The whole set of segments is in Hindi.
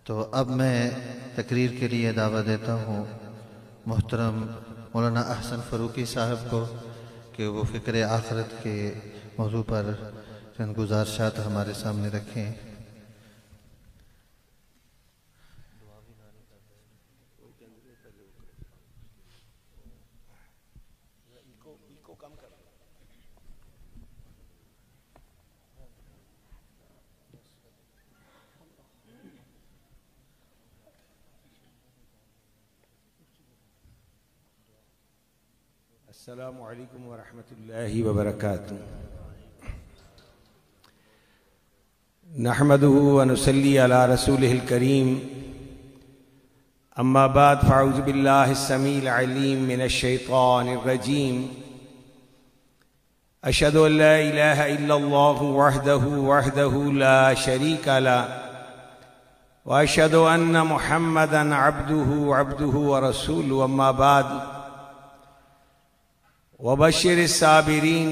तो अब मैं तकरीर के लिए दावा देता हूँ मोहतरम मौलाना अहसन फ़रूकी साहब को कि वो फ़िक्र आखिरत के मौजू पर चंद गुज़ारिशात हमारे सामने रखें। अस्सलामु अलैकुम व रहमतुल्लाहि व बरकातुहू। नहमदुहु व नुसल्ली अला रसूलिहिल करीम। अम्मा बाद फ़अऊज़ु बिल्लाहिस समीइल अलीम मिनश शैतानिर रजीम। अशहदु अन ला इलाहा इल्लल्लाहु वहदहु ला शरीका लहु व अशहदु अन्न मुहम्मदन अब्दुहु व रसूलुहु। अम्मा बाद वबश्शिरिस साबिरीन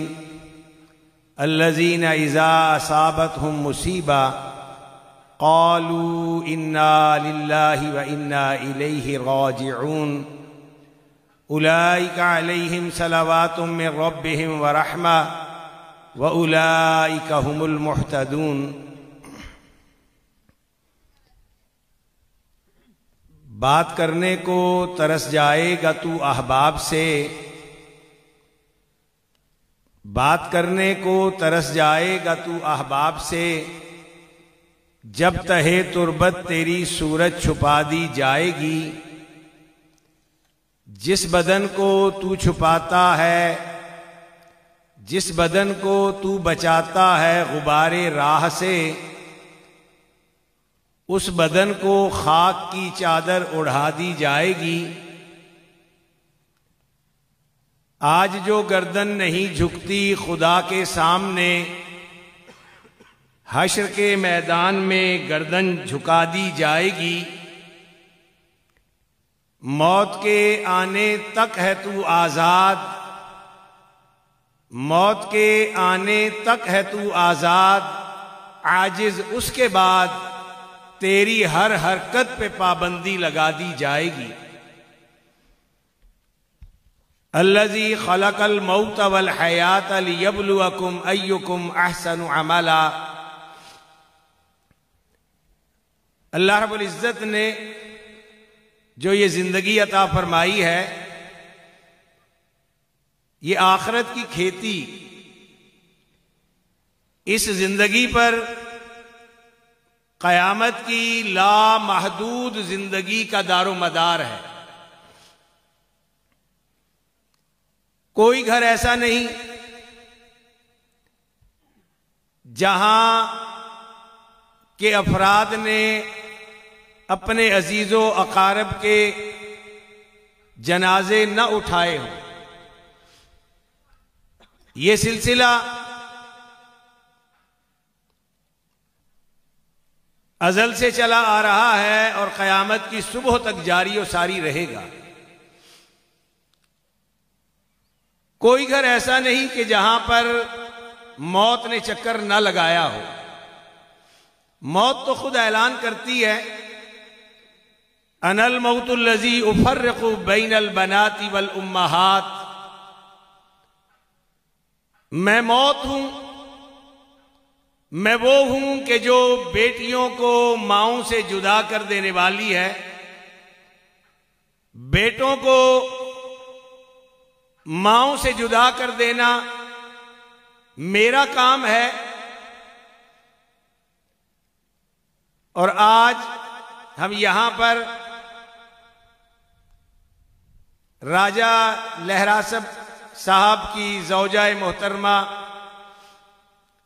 अल्लज़ीना इज़ा असाबतहुम मुसीबा क़ालू इन्ना लिल्लाहि व इन्ना इलैहि राजिऊन उलाइका अलैहिम सलवातुम मिन रब्बिहिम व रहमा व उलाइका हुमुल मुहतदून। बात करने को तरस जाएगा तू अहबाब से, बात करने को तरस जाएगा तू अहबाब से, जब तहे तुर्बत तेरी सूरत छुपा दी जाएगी। जिस बदन को तू छुपाता है, जिस बदन को तू बचाता है गुबारे राह से, उस बदन को खाक की चादर उड़ा दी जाएगी। आज जो गर्दन नहीं झुकती खुदा के सामने, हश्र के मैदान में गर्दन झुका दी जाएगी। मौत के आने तक है तू आजाद, मौत के आने तक है तू आजाद। आजिज उसके बाद तेरी हर हरकत पे पाबंदी लगा दी जाएगी। अल्लज़ी खलक़ल मौत वल हयात लियब्लुवकुम अय्युकुम अहसनु अमला। अल्लाह रब्बुल इज़्ज़त ने जो ये जिंदगी अता फरमाई है, ये आखिरत की खेती, इस जिंदगी पर क़यामत की लामहदूद जिंदगी का दारो मदार है। कोई घर ऐसा नहीं जहां के अफराद ने अपने अजीजो अकारब के जनाजे न उठाए हों। ये सिलसिला अजल से चला आ रहा है और क़यामत की सुबह तक जारी और सारी रहेगा। कोई घर ऐसा नहीं कि जहां पर मौत ने चक्कर न लगाया हो। मौत तो खुद ऐलान करती है, अनल मौतुल्लज़ी उफ़र्रिक़ु बैनल बनाती वल उम्महात। मैं मौत हूं, मैं वो हूं कि जो बेटियों को माओं से जुदा कर देने वाली है, बेटों को माओं से जुदा कर देना मेरा काम है। और आज हम यहां पर राजा लहरासब साहब की ज़ौजाए मोहतरमा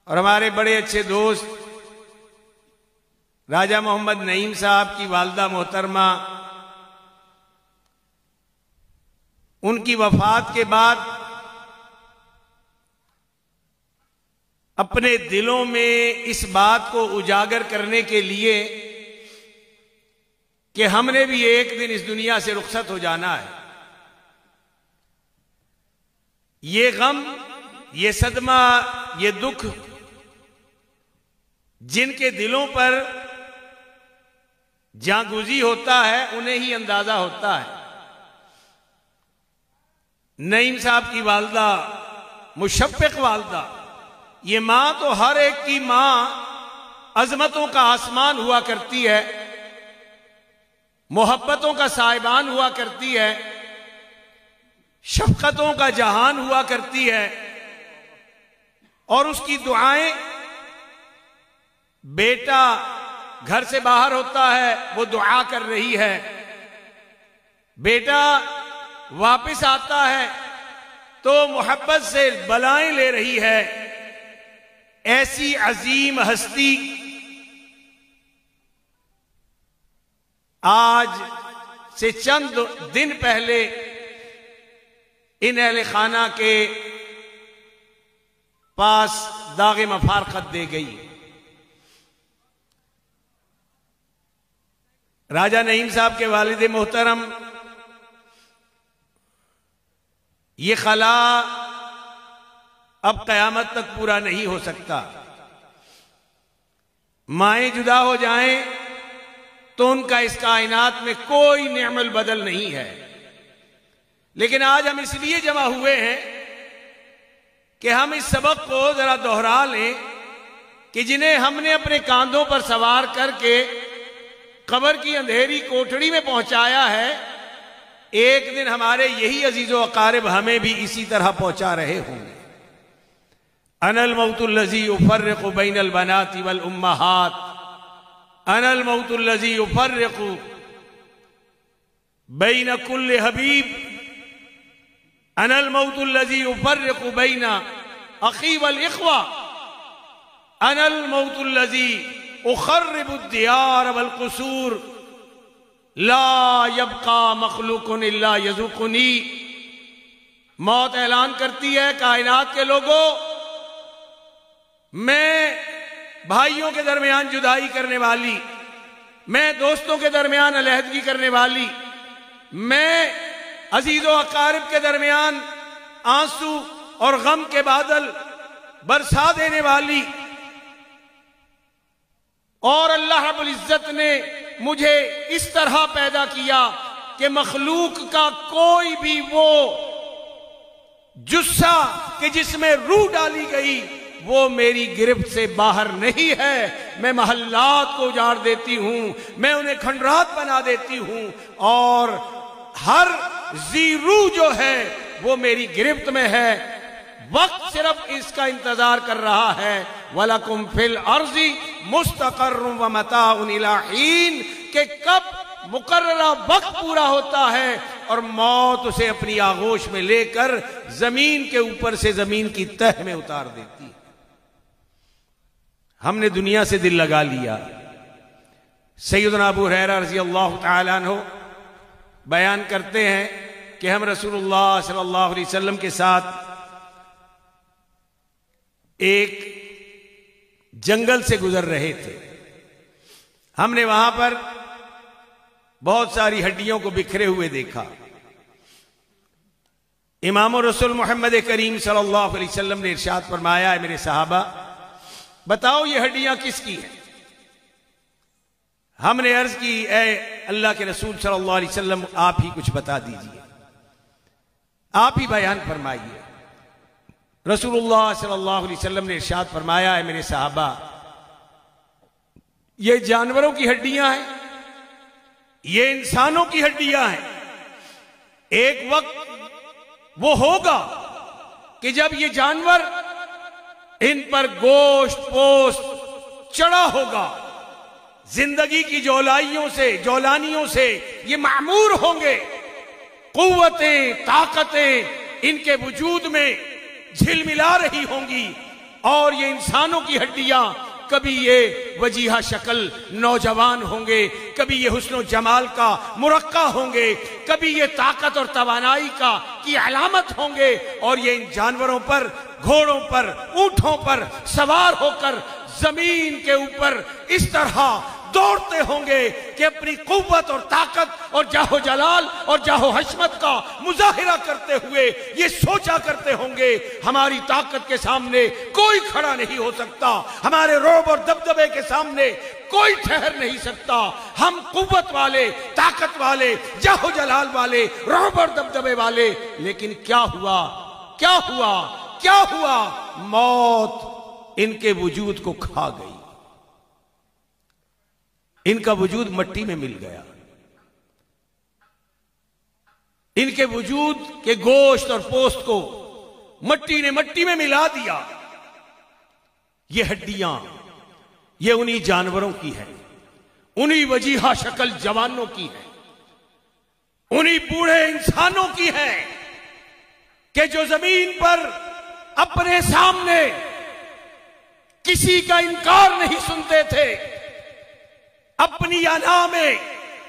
और हमारे बड़े अच्छे दोस्त राजा मोहम्मद नईम साहब की वालदा मोहतरमा, उनकी वफात के बाद अपने दिलों में इस बात को उजागर करने के लिए कि हमने भी एक दिन इस दुनिया से रुखसत हो जाना है, ये गम, ये सदमा, ये दुख जिनके दिलों पर जागुजी होता है उन्हें ही अंदाजा होता है। नईम साहब की वालदा, मुशफ़िक़ वालदा, ये मां तो हर एक की मां अजमतों का आसमान हुआ करती है, मोहब्बतों का साहिबान हुआ करती है, शफकतों का जहान हुआ करती है। और उसकी दुआएं, बेटा घर से बाहर होता है वो दुआ कर रही है, बेटा वापस आता है तो मोहब्बत से बलाएं ले रही है। ऐसी अजीम हस्ती आज से चंद दिन पहले इन अहले खाना के पास दागे मफारकत दे गई। राजा नईम साहब के वालिद मोहतरम, ये खला अब कयामत तक पूरा नहीं हो सकता। माएं जुदा हो जाएं तो उनका इस कायनात में कोई नेमल बदल नहीं है। लेकिन आज हम इसलिए जमा हुए हैं कि हम इस सबक को जरा दोहरा लें कि जिन्हें हमने अपने कांधों पर सवार करके कब्र की अंधेरी कोठड़ी में पहुंचाया है, एक दिन हमारे यही अजीजो अकारिब हमें भी इसी तरह पहुंचा रहे होंगे। अनल मौतुल्लज़ी युफ़र्रिक़ु बैनल बनाति वल उम्महात, अनल मौतुल्लज़ी युफ़र्रिक़ु बैन कुल्लि हबीब, अनल मौतुल्लज़ी युफ़र्रिक़ु बैन अख़ी वल इख़वा, अनल मौतुल्लज़ी उख़र्रिबु दियार वल क़ुसूर, ला यब्क़ा मख़लूक़ुन इल्ला यज़ूक़ुनी। मौत ऐलान करती है, कायनात के लोगों, मैं भाइयों के दरमियान जुदाई करने वाली, मैं दोस्तों के दरमियान अलहदगी करने वाली, मैं अजीजों अकारिब के दरमियान आंसू और गम के बादल बरसा देने वाली। और अल्लाह रब्बुल इज्जत ने मुझे इस तरह पैदा किया कि मखलूक का कोई भी वो जुस्सा कि जिसमें रूह डाली गई वो मेरी गिरफ्त से बाहर नहीं है। मैं महल्लात को उजाड़ देती हूं, मैं उन्हें खंडरात बना देती हूं, और हर जी रूह जो है वो मेरी गिरफ्त में है। वक्त सिर्फ इसका इंतजार कर रहा है, वलकुम फिल अर्ज़ी मुस्तक़र्रुम व मताउन इला हीन, कि कब मुकर्ररा वक्त पूरा होता है और मौत उसे अपनी आगोश में लेकर जमीन के ऊपर से जमीन की तह में उतार देती है। हमने दुनिया से दिल लगा लिया। सैयदना अबू हुरैरा रज़ी अल्लाह तआला अन्हु बयान करते हैं कि हम रसूलुल्लाह सल्लल्लाहु अलैहि वसल्लम के साथ एक जंगल से गुजर रहे थे। हमने वहां पर बहुत सारी हड्डियों को बिखरे हुए देखा। इमाम रसूल मोहम्मद करीम सल्लल्लाहु अलैहि वसल्लम ने इरशाद फरमाया, है मेरे सहाबा, बताओ ये हड्डियां किसकी हैं? हमने अर्ज की, ए अल्लाह के रसूल सल्लल्लाहु अलैहि वसल्लम, आप ही कुछ बता दीजिए, आप ही बयान फरमाइए। रसूलुल्लाह सल्लल्लाहु अलैहि वसल्लम ने इरशाद फरमाया, है मेरे सहाबा, ये जानवरों की हड्डियां हैं, ये इंसानों की हड्डियां हैं। एक वक्त वो होगा कि जब ये जानवर इन पर गोश्त पोस्त चढ़ा होगा, जिंदगी की जौलानियों से ये मामूर होंगे, कुव्वतें ताकतें इनके वजूद में झिलमिला रही होंगी, और ये इंसानों की हड्डियां कभी ये वजीहा शक्ल नौजवान होंगे, कभी ये हुस्न जमाल का मुरक्का होंगे, कभी ये ताकत और तवानाई का की अलामत होंगे, और ये इन जानवरों पर, घोड़ों पर, ऊंटों पर सवार होकर जमीन के ऊपर इस तरह दौड़ते होंगे कि अपनी कुव्वत और ताकत और जाहो जलाल और जाहो हशमत का मुजाहिरा करते हुए ये सोचा करते होंगे हमारी ताकत के सामने कोई खड़ा नहीं हो सकता, हमारे रोब और दबदबे के सामने कोई ठहर नहीं सकता। हम कुव्वत वाले, ताकत वाले, जाहो जलाल वाले, रोब और दबदबे वाले। लेकिन क्या हुआ, क्या हुआ, क्या हुआ? मौत इनके वजूद को खा गई, इनका वजूद मट्टी में मिल गया। इनके वजूद के गोश्त और पोस्त को मट्टी ने मट्टी में मिला दिया। ये हड्डियां ये उन्हीं जानवरों की है, उन्हीं वजीहा शक्ल जवानों की है, उन्हीं बूढ़े इंसानों की है कि जो जमीन पर अपने सामने किसी का इनकार नहीं सुनते थे, अपनी अना में,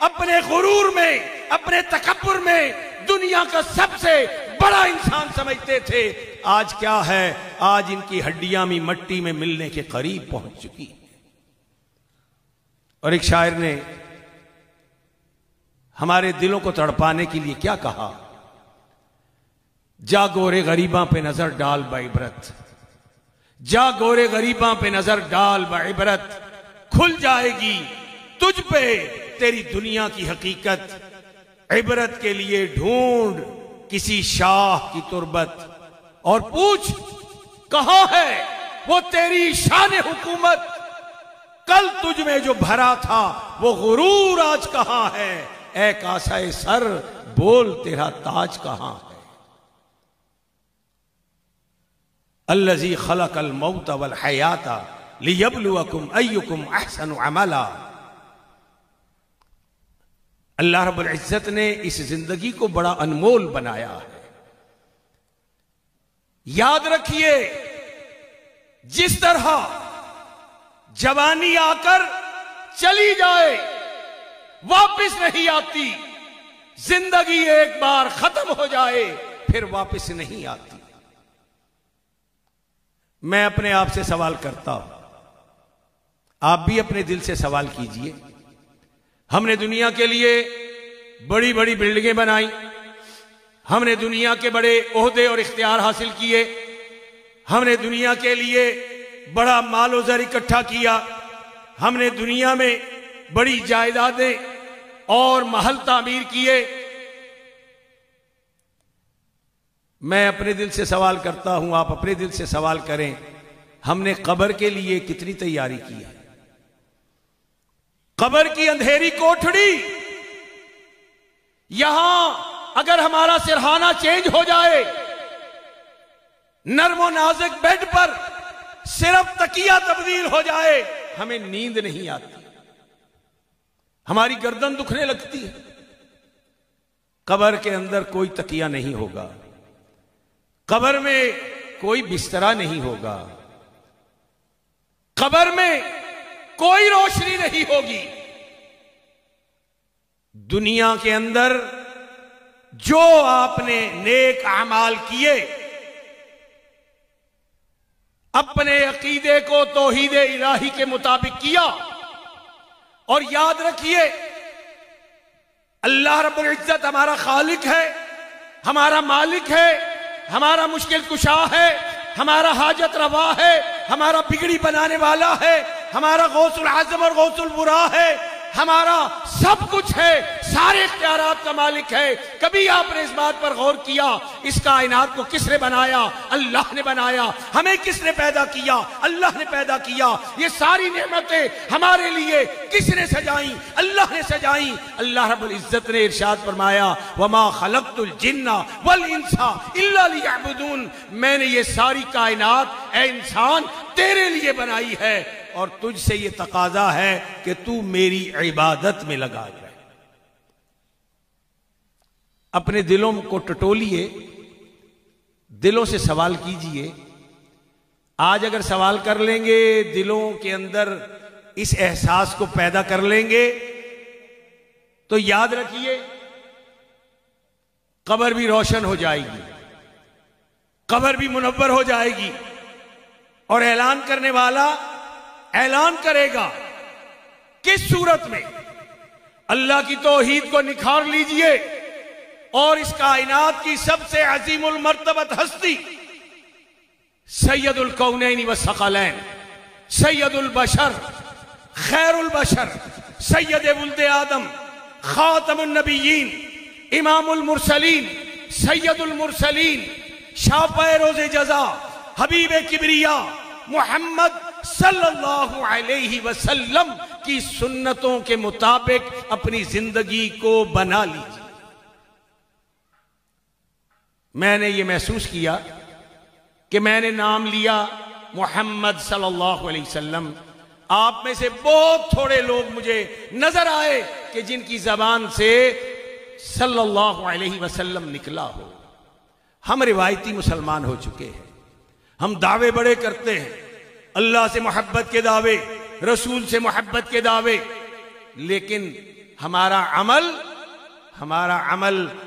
अपने गुरूर में, अपने तकब्बुर में दुनिया का सबसे बड़ा इंसान समझते थे। आज क्या है? आज इनकी हड्डियां भी मट्टी में मिलने के करीब पहुंच चुकी है। और एक शायर ने हमारे दिलों को तड़पाने के लिए क्या कहा? जा गोरे गरीबां पे नजर डाल बाइबरत, जा गोरे गरीबां पे नजर डाल बाइबरत, खुल जाएगी तुझ पे तेरी दुनिया की हकीकत। इबरत के लिए ढूंढ किसी शाह की तुरबत और पूछ कहां है वो तेरी शान हुकूमत। कल तुझ में जो भरा था वो गुरूर आज कहां है। ए कासाए सर बोल तेरा ताज कहां है। अल्लज़ी खलक़ल मौत वल हयाता लियब्लुवकुम अय्युकुम अहसनु अमला। अल्लाह रब्बुल इज्जत ने इस जिंदगी को बड़ा अनमोल बनाया है। याद रखिए, जिस तरह जवानी आकर चली जाए वापस नहीं आती, जिंदगी एक बार खत्म हो जाए फिर वापस नहीं आती। मैं अपने आप से सवाल करता हूं, आप भी अपने दिल से सवाल कीजिए। हमने दुनिया के लिए बड़ी बड़ी बिल्डिंगें बनाई, हमने दुनिया के बड़े ओहदे और इख्तियार हासिल किए, हमने दुनिया के लिए बड़ा मालो ज़र इकट्ठा किया, हमने दुनिया में बड़ी जायदादें और महल तामीर किए। मैं अपने दिल से सवाल करता हूं, आप अपने दिल से सवाल करें, हमने कब्र के लिए कितनी तैयारी की है? कब्र की अंधेरी कोठड़ी, यहां अगर हमारा सिरहाना चेंज हो जाए, नर्मो नाजुक बेड पर सिर्फ तकिया तब्दील हो जाए, हमें नींद नहीं आती, हमारी गर्दन दुखने लगती है। कब्र के अंदर कोई तकिया नहीं होगा, कब्र में कोई बिस्तरा नहीं होगा, कब्र में कोई रोशनी नहीं होगी। दुनिया के अंदर जो आपने नेक अमाल किए, अपने अकीदे को तौहीद इलाही के मुताबिक किया, और याद रखिए अल्लाह रब्बुल इज्जत हमारा खालिक है, हमारा मालिक है, हमारा मुश्किल कुशा है, हमारा हाजत रवा है, हमारा बिगड़ी बनाने वाला है, हमारा गौसुल आजम और गौसुल बुरा है, हमारा सब कुछ है, सारे इख्तियारात का मालिक है। कभी आपने इस बात पर गौर किया, इस कायनात को किसने बनाया? अल्लाह ने बनाया। हमें किसने पैदा किया? अल्लाह ने पैदा किया। ये सारी नेमतें हमारे लिए किसने सजाई? अल्लाह ने सजाई। अल्लाह रब्बुल इज्जत ने इरशाद फरमाया, वमा खलक़तुल जिन्ना वल इंसा इल्ला लियअबुदून। मैंने ये सारी कायनात ए इंसान तेरे लिए बनाई है, और तुझसे ये तकाजा है कि तू मेरी इबादत में लगा जाए। अपने दिलों को टटोलिए, दिलों से सवाल कीजिए। आज अगर सवाल कर लेंगे, दिलों के अंदर इस एहसास को पैदा कर लेंगे, तो याद रखिए कब्र भी रोशन हो जाएगी, कब्र भी मुनव्वर हो जाएगी, और ऐलान करने वाला ऐलान करेगा किस सूरत में? अल्लाह की तौहीद को निखार लीजिए और इस कायनात की सबसे अजीमुल मर्तबत हस्ती सैयदुल कौनैन व सकलैन, सैयदुल बशर, खैरुल बशर, सैयद वुल्द आदम, खातमुन नबिय्यीन, इमामुल मुरसलीन, सैयदुल मुरसलीन, शाफ़े रोज़े जज़ा, हबीब किबरिया मुहम्मद सल्लल्लाहु अलैहि वसल्लम की सुन्नतों के मुताबिक अपनी जिंदगी को बना लीजिए। मैंने ये महसूस किया कि मैंने नाम लिया मोहम्मद सल्लल्लाहु अलैहि वसल्लम, आप में से बहुत थोड़े लोग मुझे नजर आए कि जिनकी जबान से सल्लल्लाहु अलैहि वसल्लम निकला हो। हम रिवायती मुसलमान हो चुके हैं, हम दावे बड़े करते हैं, अल्लाह से मोहब्बत के दावे, रसूल से मोहब्बत के दावे, लेकिन हमारा अमल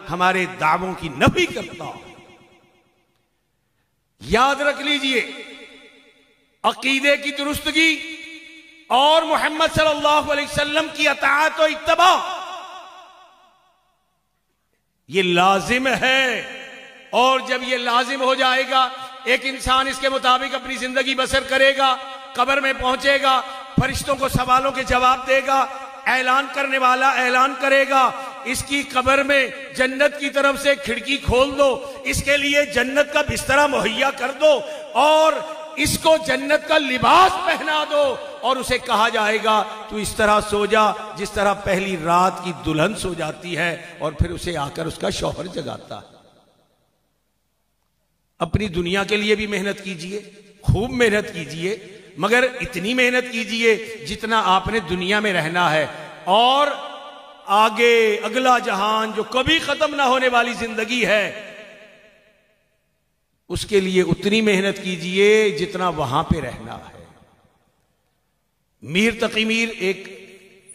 हमारे दावों की नफी करता हो। याद रख लीजिए, अकीदे की दुरुस्तगी और मोहम्मद सल्लल्लाहु अलैहि वसल्लम की अताअत और इत्तबा ये लाजिम है, और जब ये लाजिम हो जाएगा, एक इंसान इसके मुताबिक अपनी जिंदगी बसर करेगा, कब्र में पहुंचेगा, फरिश्तों को सवालों के जवाब देगा, ऐलान करने वाला ऐलान करेगा, इसकी कब्र में जन्नत की तरफ से खिड़की खोल दो, इसके लिए जन्नत का बिस्तरा मुहैया कर दो और इसको जन्नत का लिबास पहना दो, और उसे कहा जाएगा तू इस तरह सो जा जिस तरह पहली रात की दुल्हन सो जाती है, और फिर उसे आकर उसका शौहर जगाता है। अपनी दुनिया के लिए भी मेहनत कीजिए, खूब मेहनत कीजिए, मगर इतनी मेहनत कीजिए जितना आपने दुनिया में रहना है, और आगे अगला जहान जो कभी खत्म ना होने वाली जिंदगी है उसके लिए उतनी मेहनत कीजिए जितना वहां पे रहना है। मीर तकी मीर एक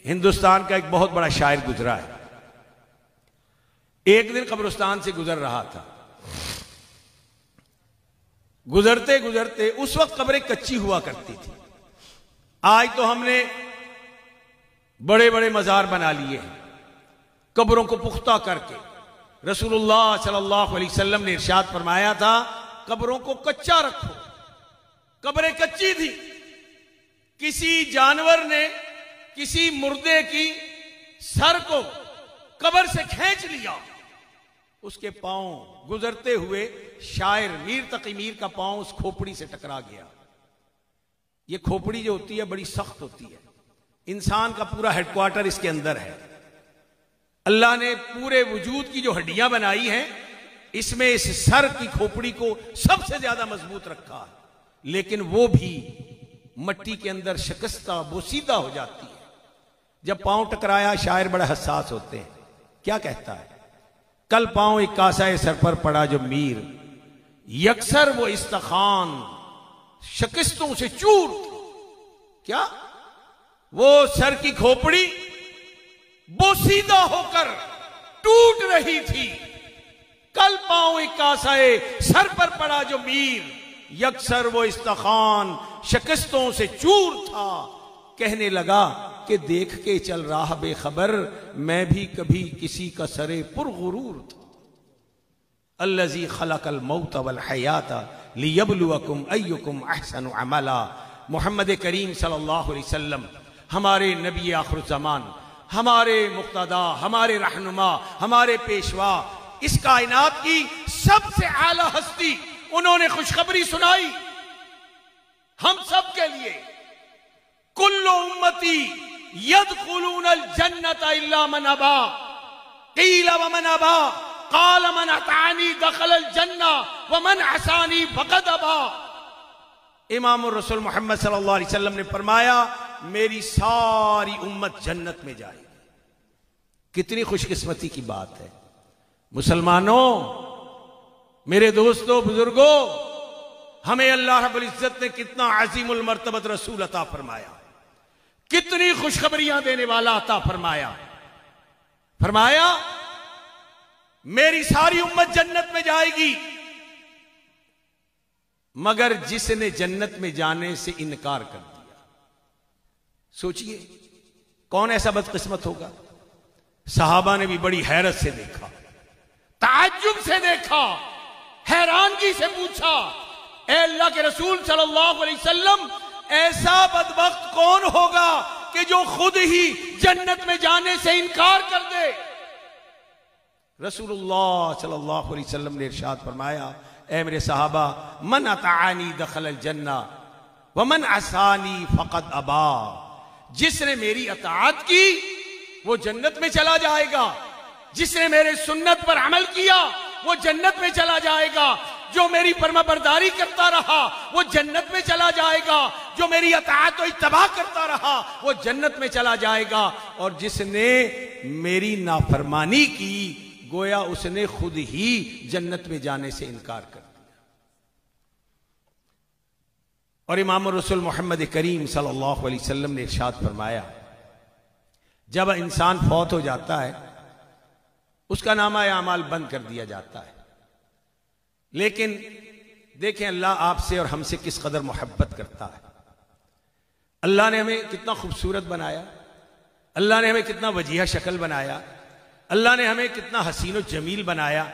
हिंदुस्तान का एक बहुत बड़ा शायर गुजरा है। एक दिन कब्रिस्तान से गुजर रहा था, गुजरते गुजरते, उस वक्त कब्रें कच्ची हुआ करती थी, आज तो हमने बड़े बड़े मजार बना लिए हैं कब्रों को पुख्ता करके। रसूलुल्लाह सल्लल्लाहु अलैहि वसल्लम ने इरशाद फरमाया था, कब्रों को कच्चा रखो। कब्रें कच्ची थी, किसी जानवर ने किसी मुर्दे की सर को कब्र से खींच लिया, उसके पांव गुजरते हुए शायर मीर तकी मीर का पांव उस खोपड़ी से टकरा गया। ये खोपड़ी जो होती है बड़ी सख्त होती है, इंसान का पूरा हेडक्वार्टर इसके अंदर है। अल्लाह ने पूरे वजूद की जो हड्डियां बनाई हैं इसमें इस सर की खोपड़ी को सबसे ज्यादा मजबूत रखा है, लेकिन वो भी मट्टी के अंदर शिकस्ता बोसीदा हो जाती है। जब पांव टकराया, शायर बड़े हसास होते हैं, क्या कहता है, कल पांव एक कासाए सर पर पड़ा जो मीर, यकसर वो इस्तखान शिकस्तों से चूर। क्या वो सर की खोपड़ी बोसीदा होकर टूट रही थी, कल पांव एक कासाए सर पर पड़ा जो मीर, यकसर वो इस्तखान शिकस्तों से चूर था। कहने लगा कि देख के चल रहा बेखबर, मैं भी कभी किसी का सरे पुरगुरूर था। अल्लज़ी खलक़ल मौत वल हयाता लियब्लुवकुम अय्युकुम अहसनु अमला। मोहम्मद करीम सल्लल्लाहु अलैहि वसल्लम हमारे नबी आखिर ज़मान, हमारे मुक्तदा, हमारे रहनुमा, हमारे पेशवा, इस कायनात की सबसे आला हस्ती, उन्होंने खुशखबरी सुनाई हम सब के लिए, कुल्लु उम्मती यदखुलूनल जन्नता इल्ला मन अबा, क़ील व मन अबा, क़ाल मन अतानी दखलल जन्ना व मन असानी फ़क़द अबा। इमाम रसूल मोहम्मद सल्लल्लाहु अलैहि वसल्लम ने फरमाया, मेरी सारी उम्मत जन्नत में जाएगी। कितनी खुशकिस्मती की बात है मुसलमानों, मेरे दोस्तों, बुजुर्गों, हमें अल्लाह रब्बुल इज्जत ने कितना अजीमुल मर्तबत रसूल अता फरमाया, कितनी खुशखबरियां देने वाला अता फरमाया। फरमाया मेरी सारी उम्मत जन्नत में जाएगी, मगर जिसने जन्नत में जाने से इनकार कर दिया। सोचिए, कौन ऐसा बदकिस्मत होगा? सहाबा ने भी बड़ी हैरत से देखा, ताज्जुब से देखा, हैरानगी से पूछा, ए अल्लाह के रसूल सल्लल्लाहु अलैहि वसल्लम, ऐसा बदबख्त कौन होगा कि जो खुद ही जन्नत में जाने से इनकार कर दे? रसूलुल्लाह सल्लल्लाहु अलैहि वसल्लम ने इरशाद फरमाया, ए मेरे सहाबा, मन अतानी दखल जन्ना व मन असानी फकत अबा। जिसने मेरी अताअत की वो जन्नत में चला जाएगा, जिसने मेरे सुन्नत पर अमल किया वो जन्नत में चला जाएगा, जो मेरी फरमाबरदारी करता रहा वो जन्नत में चला जाएगा, जो मेरी अताअत व इत्तबा करता रहा वो जन्नत में चला जाएगा, और जिसने मेरी नाफरमानी की गोया उसने खुद ही जन्नत में जाने से इनकार कर दिया। और इमाम रसूल मोहम्मद करीम सल्लल्लाहु अलैहि वसल्लम ने इरशाद फरमाया, जब इंसान फौत हो जाता है उसका नामा अमाल बंद कर दिया जाता है, लेकिन देखें अल्लाह आपसे और हमसे किस कदर मोहब्बत करता है। अल्लाह ने हमें कितना खूबसूरत बनाया, अल्लाह ने हमें कितना वजीहा शक्ल बनाया, अल्लाह ने हमें कितना हसीन और जमील बनाया,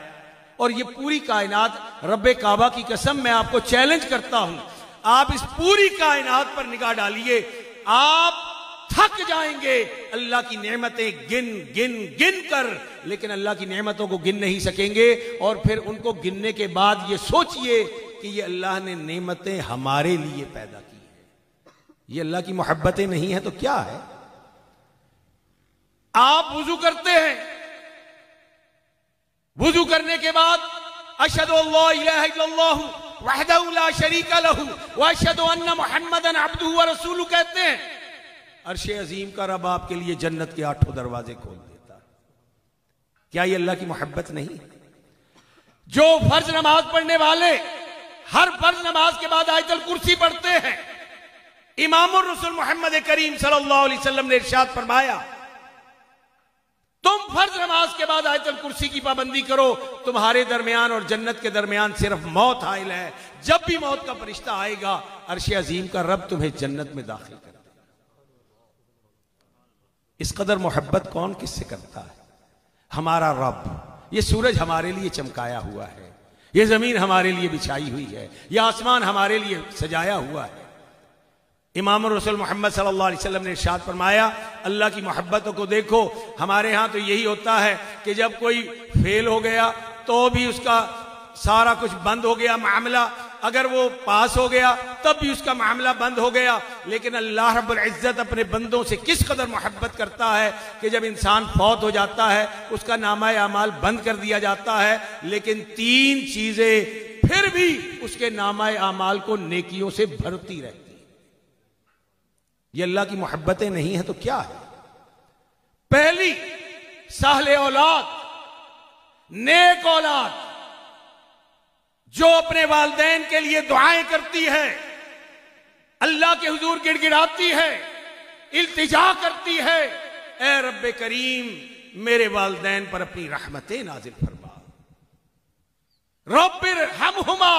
और ये पूरी कायनात, रब्बे काबा की कसम मैं आपको चैलेंज करता हूं, आप इस पूरी कायनात पर निगाह डालिए, आप थक जाएंगे अल्लाह की नेमतें गिन गिन गिन कर, लेकिन अल्लाह की नेमतों को गिन नहीं सकेंगे। और फिर उनको गिनने के बाद ये सोचिए कि ये अल्लाह ने नेमतें हमारे लिए पैदा की है, ये अल्लाह की मोहब्बतें नहीं है तो क्या है? आप वुजू करते हैं, वुजू करने के बाद अशहदु अल्ला इलाहा इल्लल्लाहु वहदहु ला शरीका लहु व अशहदु अन्ना मुहम्मदन अब्दुहु व रसूलुहु कहते हैं, अर्शे अजीम का रब आपके लिए जन्नत के 8 दरवाजे खोल देता है। क्या ये अल्लाह की मोहब्बत नहीं? जो फर्ज नमाज पढ़ने वाले हर फर्ज नमाज के बाद आयतुल कुर्सी पढ़ते हैं, इमामुर रसूल मोहम्मद करीम सल्लल्लाहु अलैहि वसल्लम ने इरशाद फरमाया, तुम फर्ज नमाज के बाद आयतुल कुर्सी की पाबंदी करो, तुम्हारे दरमियान और जन्नत के दरमियान सिर्फ मौत हाइल है। जब भी मौत का फरिश्ता आएगा अर्शे अजीम का रब तुम्हें जन्नत में दाखिल कर देगा। इस कदर मोहब्बत कौन किससे करता है? हमारा रब। ये सूरज हमारे लिए चमकाया हुआ है, ये जमीन हमारे लिए बिछाई हुई है, यह आसमान हमारे लिए सजाया हुआ है। इमाम रसूल मोहम्मद सल्लल्लाहु अलैहि वसल्लम ने इरशाद फरमाया, अल्लाह की मोहब्बतों को देखो। हमारे यहाँ तो यही होता है कि जब कोई फेल हो गया तो भी उसका सारा कुछ बंद हो गया मामला, अगर वो पास हो गया तब भी उसका मामला बंद हो गया। लेकिन अल्लाह रब्बुल इज्जत अपने बंदों से किस कदर मोहब्बत करता है कि जब इंसान फौत हो जाता है उसका नामा अमाल बंद कर दिया जाता है, लेकिन 3 चीजें फिर भी उसके नामा अमाल को नेकियों से भरती रहती। ये अल्लाह की मोहब्बतें नहीं है तो क्या है? पहली, साहले औलाद, नेक औलाद जो अपने वालिदैन के लिए दुआएं करती है, अल्लाह के हुजूर गिड़गिड़ाती है, इल्तिजा करती है, ए रब्बे करीम मेरे वालिदैन पर अपनी रहमतें नाजिल फरमा, रब्बिरहमहुमा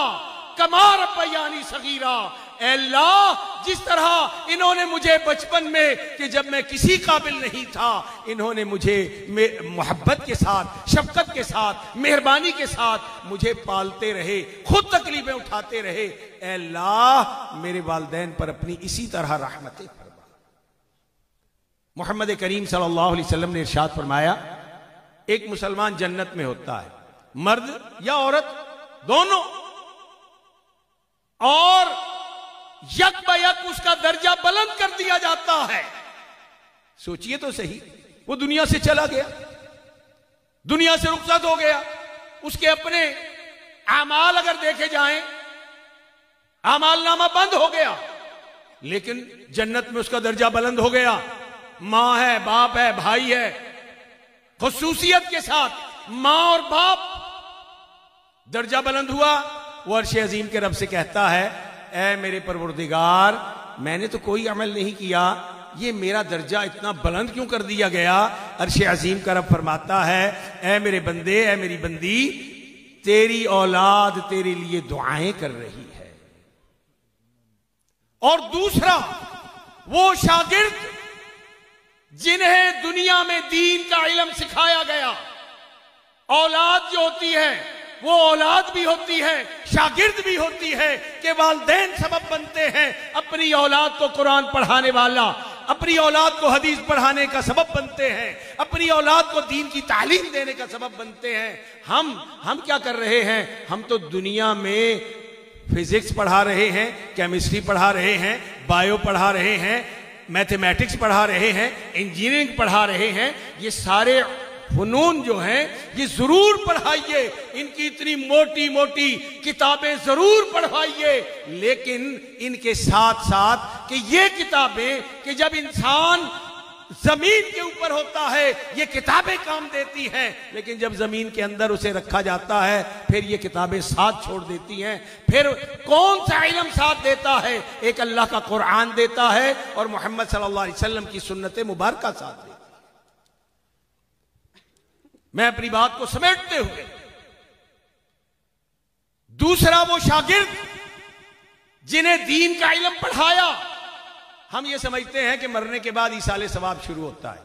कमा रब्बयानी सगीरा। ए अल्लाह, जिस तरह इन्होंने मुझे बचपन में कि जब मैं किसी काबिल नहीं था, इन्होंने मुझे मोहब्बत के साथ, शफकत के साथ, मेहरबानी के साथ मुझे पालते रहे, खुद तकलीफें उठाते रहे, ए अल्लाह मेरे वालिदैन पर अपनी इसी तरह रहमतें फरमा। मोहम्मद करीम सल्लल्लाहु अलैहि वसल्लम ने इरशाद फरमाया, एक मुसलमान जन्नत में होता है, मर्द या औरत दोनों, और यक बयक उसका दर्जा बुलंद कर दिया जाता है। सोचिए तो सही, वो दुनिया से चला गया, दुनिया से रुखसत हो गया, उसके अपने आमाल अगर देखे जाएं, आमाल नामा बंद हो गया, लेकिन जन्नत में उसका दर्जा बुलंद हो गया। मां है, बाप है, भाई है, खुसूसियत के साथ मां और बाप, दर्जा बुलंद हुआ। वो अर्शे अजीम के रब से कहता है, ऐ मेरे परवरदिगार, मैंने तो कोई अमल नहीं किया, ये मेरा दर्जा इतना बुलंद क्यों कर दिया गया? अर्शे अजीम का रब फरमाता है, ऐ मेरे बंदे, ऐ मेरी बंदी, तेरी औलाद तेरे लिए दुआएं कर रही है। और दूसरा, वो शागिर्द जिन्हें दुनिया में दीन का इल्म सिखाया गया। औलाद जो होती है वो औलाद भी होती है, शागिर्द भी होती है कि वालिदैन सबब बनते हैं अपनी औलाद को कुरान पढ़ाने वाला, अपनी औलाद को हदीस पढ़ाने का सबब बनते हैं, अपनी औलाद को दीन की तालीम देने का सबब बनते हैं। हम क्या कर रहे हैं? हम तो दुनिया में फिजिक्स पढ़ा रहे हैं, केमिस्ट्री पढ़ा रहे हैं, बायो पढ़ा रहे हैं, मैथमेटिक्स पढ़ा रहे हैं, इंजीनियरिंग पढ़ा रहे हैं। ये सारे फनून जो हैं ये जरूर पढ़ाइए, इनकी इतनी मोटी मोटी किताबें जरूर पढ़वाइए, लेकिन इनके साथ साथ कि ये किताबें कि जब इंसान जमीन के ऊपर होता है ये किताबें काम देती हैं, लेकिन जब जमीन के अंदर उसे रखा जाता है फिर ये किताबें साथ छोड़ देती हैं। फिर कौन सा इल्म साथ देता है? एक अल्लाह का कुरान देता है और मोहम्मद सल्लल्लाहु अलैहि वसल्लम की सुन्नत मुबारका साथ देती है। मैं अपनी बात को समेटते हुए, दूसरा वो शागिर्द जिन्हें दीन का इल्म पढ़ाया। हम ये समझते हैं कि मरने के बाद ईसाले सवाब शुरू होता है।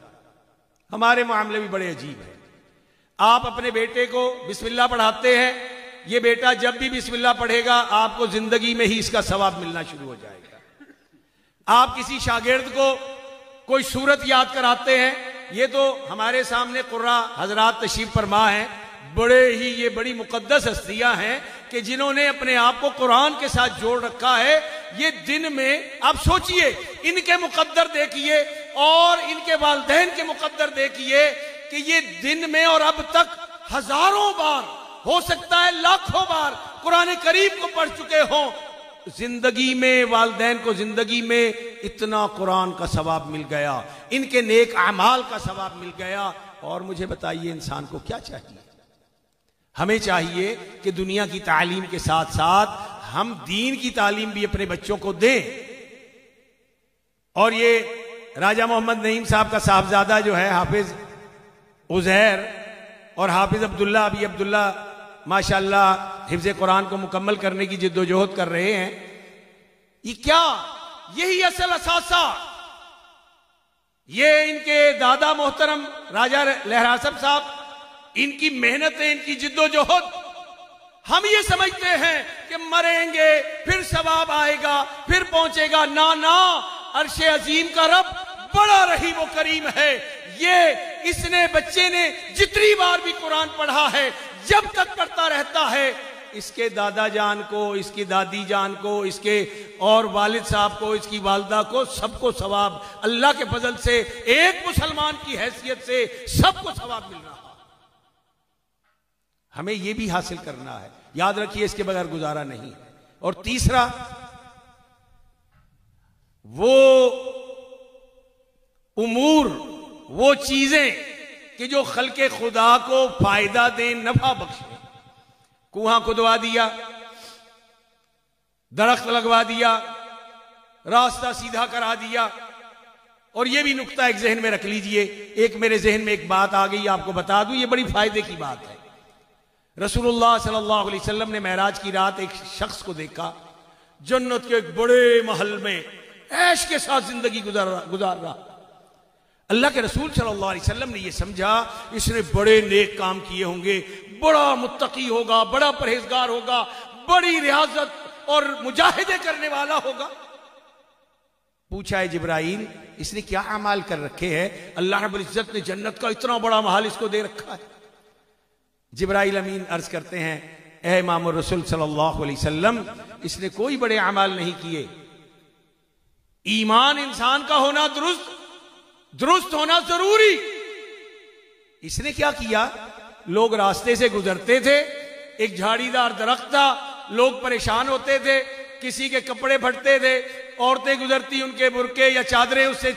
हमारे मामले भी बड़े अजीब हैं। आप अपने बेटे को बिस्मिल्लाह पढ़ाते हैं, ये बेटा जब भी बिस्मिल्लाह पढ़ेगा आपको जिंदगी में ही इसका सवाब मिलना शुरू हो जाएगा। आप किसी शागिर्द को कोई सूरत याद कराते हैं, ये तो हमारे सामने कुर्रा हजरात तशरीफ फरमा हैं, ये बड़ी मुकद्दस हस्तियां हैं कि जिन्होंने अपने आप को कुरान के साथ जोड़ रखा है। ये दिन में आप सोचिए, इनके मुकद्दर देखिए और इनके वालिदैन के मुकद्दर देखिए कि ये दिन में और अब तक हजारों बार, हो सकता है लाखों बार कुरान करीम को पढ़ चुके हों। जिंदगी में वालिदैन को जिंदगी में इतना कुरान का सवाब मिल गया, इनके नेक अमाल का सवाब मिल गया। और मुझे बताइए इंसान को क्या चाहिए? हमें चाहिए कि दुनिया की तालीम के साथ साथ हम दीन की तालीम भी अपने बच्चों को दें। और ये राजा मोहम्मद नईम साहब का साहबजादा जो है हाफिज उजैर और हाफिज अब्दुल्ला, अभी अब्दुल्ला माशाअल्लाह हिफ्ज़ कुरान को मुकम्मल करने की जिद्दोजहद कर रहे हैं। ये क्या, यही असल असासा, ये इनके दादा मोहतरम राजा लहरासब साहब, इनकी मेहनतें, इनकी जिद्दोजहद। हम ये समझते हैं कि मरेंगे फिर सवाब आएगा, फिर पहुंचेगा। ना ना, अर्शे अजीम का रब बड़ा रहीम व करीम है। ये इसने बच्चे ने जितनी बार भी कुरान पढ़ा है, जब तक पढ़ता रहता है, इसके दादा जान को, इसकी दादी जान को, इसके और वालिद साहब को, इसकी वालदा को, सबको सवाब अल्लाह के फजल से, एक मुसलमान की हैसियत से सबको सवाब मिल रहा है। हमें यह भी हासिल करना है, याद रखिए, इसके बगैर गुजारा नहीं है। और तीसरा, वो उमूर, वो चीजें कि जो खल्के खुदा को फायदा दें, नफा बख्शें। कुआं खुदवा दिया, दरख्त लगवा दिया, रास्ता सीधा करा दिया। और यह भी नुक्ता एक जहन में रख लीजिए। एक मेरे जहन में एक बात आ गई, आपको बता दूं, यह बड़ी फायदे की बात है। रसूलुल्लाह सल्लल्लाहु अलैहि वसल्लम ने मेराज की रात एक शख्स को देखा, जन्नत के एक बड़े महल में ऐश के साथ जिंदगी गुजार रहा। अल्लाह के रसूल सल्लल्लाहु अलैहि वसल्लम ने यह समझा, इसने बड़े नेक काम किए होंगे, बड़ा मुत्तकी होगा, बड़ा परहेजगार होगा, बड़ी रियाजत और मुजाहिदे करने वाला होगा। पूछा है जिब्राइल, इसने क्या अमाल कर रखे हैं? अल्लाह रब्बुल इज्जत ने जन्नत का इतना बड़ा महल इसको दे रखा है। जिब्राइल अमीन अर्ज करते हैं, ए इमाम रसूल सल्लल्लाहु अलैहि वसल्लम, इसने कोई बड़े अमाल नहीं किए। ईमान इंसान का होना दुरुस्त होना जरूरी। इसने क्या किया? लोग रास्ते से गुजरते थे, एक झाड़ीदार दरख्त था, लोग परेशान होते थे, किसी के कपड़े फटते थे, औरतें गुजरती, उनके बुरके या चादरें उससे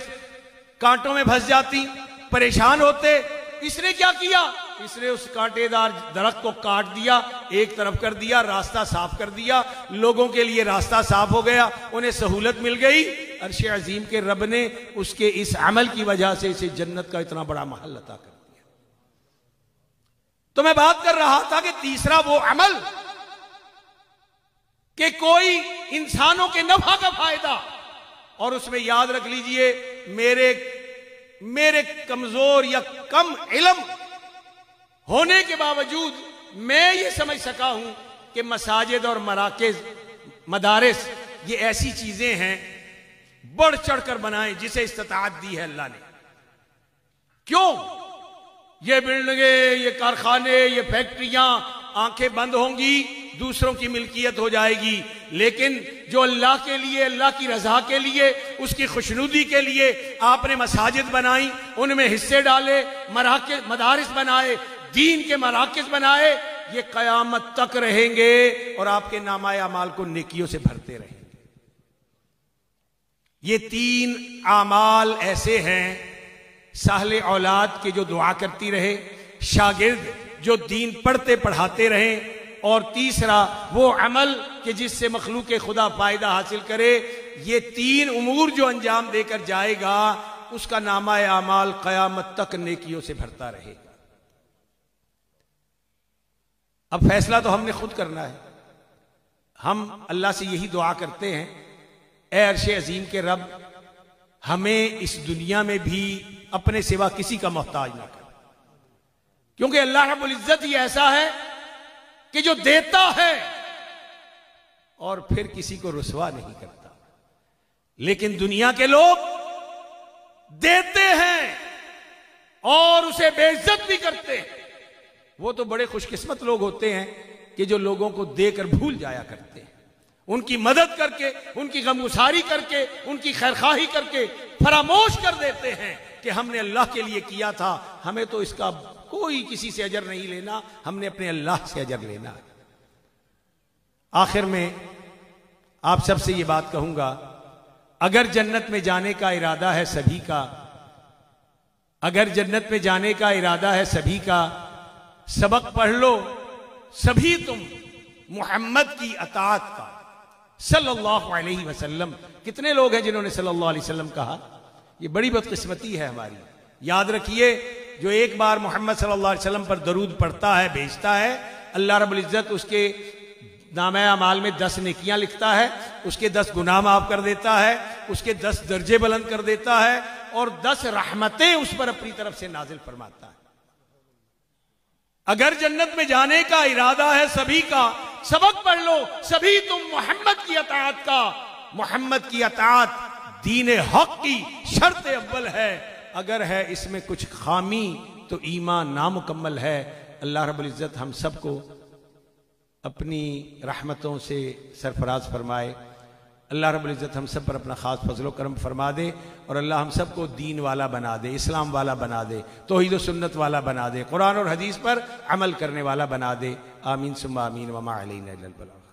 कांटों में फंस जाती, परेशान होते। इसने क्या किया? इसने उस कांटेदार दरख्त को काट दिया, एक तरफ कर दिया, रास्ता साफ कर दिया, लोगों के लिए रास्ता साफ हो गया, उन्हें सहूलत मिल गई। अर्शे अजीम के रब ने उसके इस अमल की वजह से इसे जन्नत का इतना बड़ा महल अता कर दिया। तो मैं बात कर रहा था कि तीसरा वो अमल कि कोई इंसानों के नफा का फायदा, और उसमें याद रख लीजिए, मेरे मेरे कमजोर या कम इल्म होने के बावजूद मैं ये समझ सका हूं कि मसाजिद और मराकिज मदारिस ये ऐसी चीजें हैं बढ़ चढ़कर बनाएं जिसे इस्तिताअत दी है अल्लाह ने। क्यों? ये बिल्डिंगें, ये कारखाने, ये फैक्ट्रियां आंखें बंद होंगी, दूसरों की मिल्कियत हो जाएगी, लेकिन जो अल्लाह के लिए, अल्लाह की रजा के लिए, उसकी खुशनुदी के लिए आपने मसाजिद बनाई, उनमें हिस्से डाले, मराकिज मदारिस बनाए, दीन के मराकिज बनाए, ये कयामत तक रहेंगे और आपके नामाए अमाल को नेकियों से भरते रहेंगे। ये 3 आमाल ऐसे हैं, साहले औलाद के जो दुआ करती रहे, शागिर्द जो दीन पढ़ते पढ़ाते रहे, और तीसरा वो अमल कि जिससे मखलूक खुदा फायदा हासिल करे। ये 3 उमूर जो अंजाम देकर जाएगा उसका नामाए आमाल कयामत तक नेकियों से भरता रहेगा। अब फैसला तो हमने खुद करना है। हम अल्लाह से यही दुआ करते हैं, ए अर्शे अजीम के रब, हमें इस दुनिया में भी अपने सिवा किसी का मोहताज ना कर, क्योंकि अल्लाह रब्बुल इज्जत ही ऐसा है कि जो देता है और फिर किसी को रुसवा नहीं करता। लेकिन दुनिया के लोग देते हैं और उसे बेइज्जत भी करते हैं। वो तो बड़े खुशकिस्मत लोग होते हैं कि जो लोगों को देकर भूल जाया करते हैं, उनकी मदद करके, उनकी गमगुसारी करके, उनकी खैरखाही करके फरामोश कर देते हैं कि हमने अल्लाह के लिए किया था, हमें तो इसका कोई किसी से अजर नहीं लेना, हमने अपने अल्लाह से अजर लेना। आखिर में आप सबसे ये बात कहूंगा, अगर जन्नत में जाने का इरादा है सभी का, अगर जन्नत में जाने का इरादा है सभी का, सबक पढ़ लो सभी तुम मोहम्मद की अताअत का, सल्लल्लाहु अलैहि वसल्लम। कितने लोग हैं जिन्होंने सल्लल्लाहु अलैहि वसल्लम कहा? ये बड़ी बदकिस्मती है हमारी। याद रखिए, जो एक बार मोहम्मद सल्लल्लाहु अलैहि वसल्लम पर दरूद पढ़ता है, भेजता है, अल्लाह रब्बुल इज्जत उसके नामे अमाल में 10 नेकियां लिखता है, उसके 10 गुनाह माफ कर देता है, उसके 10 दर्जे बुलंद कर देता है और 10 रहमतें उस पर अपनी तरफ से नाजिल फरमाता है। अगर जन्नत में जाने का इरादा है सभी का, सबक पढ़ लो सभी तुम मोहम्मद की अताअत का। मोहम्मद की अताअत दीन हक की शर्त अव्वल है। अगर है इसमें कुछ खामी तो ईमान नामुकम्मल है। अल्लाह रब्बुल इज्जत हम सबको अपनी रहमतों से सरफराज फरमाए। अल्लाह रब्बुल इज्जत हम सब पर अपना खास फजलो करम फरमा दे और अल्लाह हम सबको दीन वाला बना दे, इस्लाम वाला बना दे, तौहीद व सुन्नत वाला बना दे, कुरान और हदीस पर अमल करने वाला बना दे। आमीन सुम्मा आमीन वमा अलैना इल्लल बलाग।